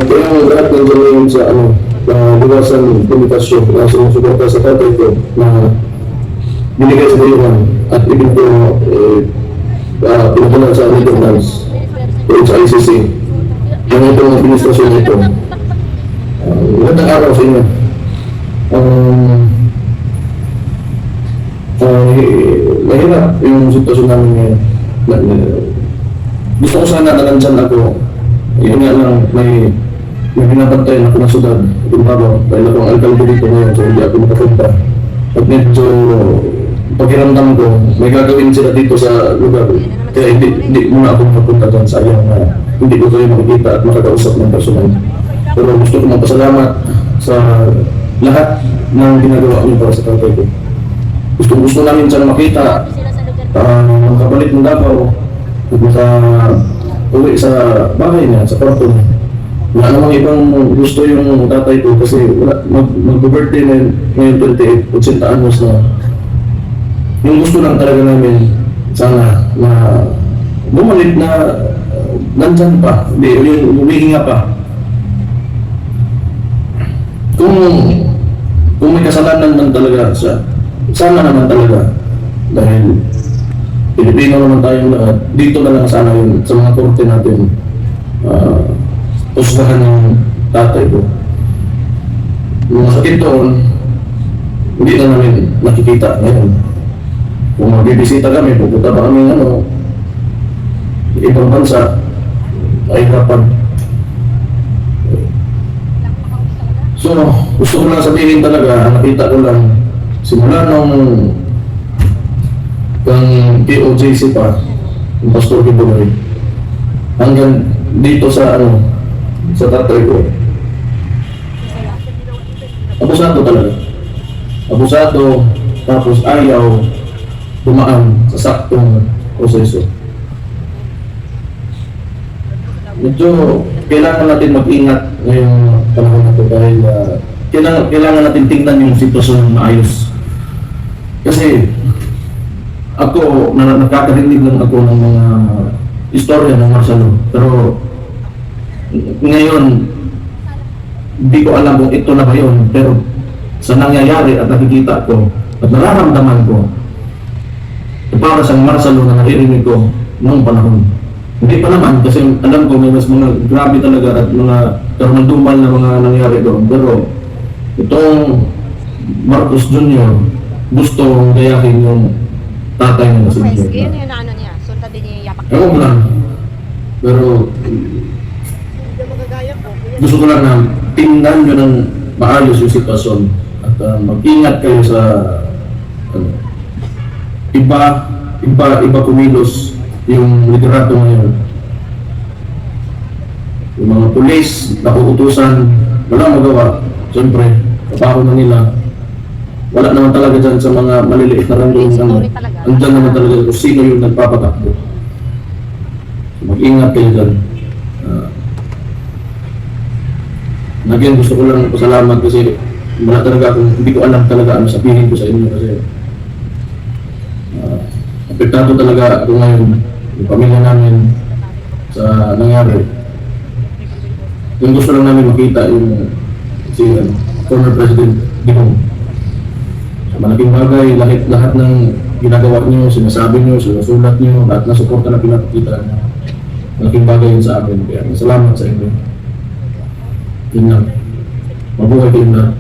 kaya lahat ng gawin sa liwasan komunikasyon na sumusuporta sa tatay ko na binigay sa Iwan at ibinto pinagdalan sa Netherlands o sa ICC yung itong administrasyon ito. Magandang araw sa inyo. Mahirap yung sitwasyon namin ngayon. Gusto ko sana na nandyan ako. Yun nga lang, may binabantayan ako ng syudad. Dahil ako ang alkalde dito ngayon, so hindi ako makapunta. At medyo pakiramdam ko, may gagawin sila dito sa lugar. Kaya hindi muna ako makapunta dyan. Sayang na hindi ko kayo makikita at makakausap ng personal. Pero gusto ko magpasalamat sa lahat ng ginagawa niyo para sa tatay ko. Gusto namin siyang makita, makabalik ng Davao, at maka-uwi sa bahay niya, sa kwarto niya. Wala namang ibang gusto yung tatay ko kasi mag-birthday na ngayon 28, 80 anos na. Yung gusto lang talaga namin, sana na bumalik na nandyan pa, yung humihinga pa. Kung may kasalanan lang talaga siya, sana naman talaga, dahil Pilipino naman tayong lahat, dito na lang sana yun, sa mga korte natin, usgahan ng tatay ko. Yung masakit doon, hindi na namin nakikita ngayon. Kung magbibisita kami, pupunta pa kami ibang bansa, ay hirapan. So, gusto ko lang sabihin talaga, nakita ko lang, simula nung kang POJC pa, yung Pastor Kibuloy, hanggang dito sa sa tatay ko. Abusado talaga. Abusado, tapos ayaw dumaan sa saktong proseso. Medyo kailangan natin mag-ingat ngayong panahon na ito dahil kailangan natin tingnan yung sitwasyon na maayos. Kasi ako, nakakarinig lang ako ng mga istorya ng Marcelo, pero ngayon hindi ko alam kung ito na ba yun, pero sa nangyayari at nakikita ko at nararamdaman ko, para sa Marcelo na naririnig ko noong panahon. Hindi pa naman, kasi alam ko may mas mga grabe talaga at mga karumandumal na mga nangyari doon. Pero itong Marcos Jr. gusto gayahin yung tatay na nasunod. Yun yung ano niya, sunta din niya yapak. Ewan ko lang. Pero gusto ko lang na tingnan nyo ng maayos yung sitwasyon at mag-ingat kayo sa iba kumilos yung liderato ngayon. Yung mga pulis, nakuutusan, wala magawa. Siyempre, kapako na nila. Wala naman talaga dyan sa mga maliliit na randong andyan naman talaga kung sino yung nagpapatakbo. So, mag-ingat kayo dyan. Again, gusto ko lang pasalamat kasi wala talaga akong, hindi ko alam talaga ano sabihin ko sa inyo kasi apektado talaga ako ngayon, yung pamilya namin sa nangyari. Yung gusto lang namin makita yung former President Digong. So, malaking bagay, lahat ng ginagawa niyo, sinasabi niyo, sinusulat niyo, lahat na suporta na pinapakita niyo. Malaking bagay yun sa amin. Kaya salamat sa inyo. Yun lang. Mabuhay kayo na.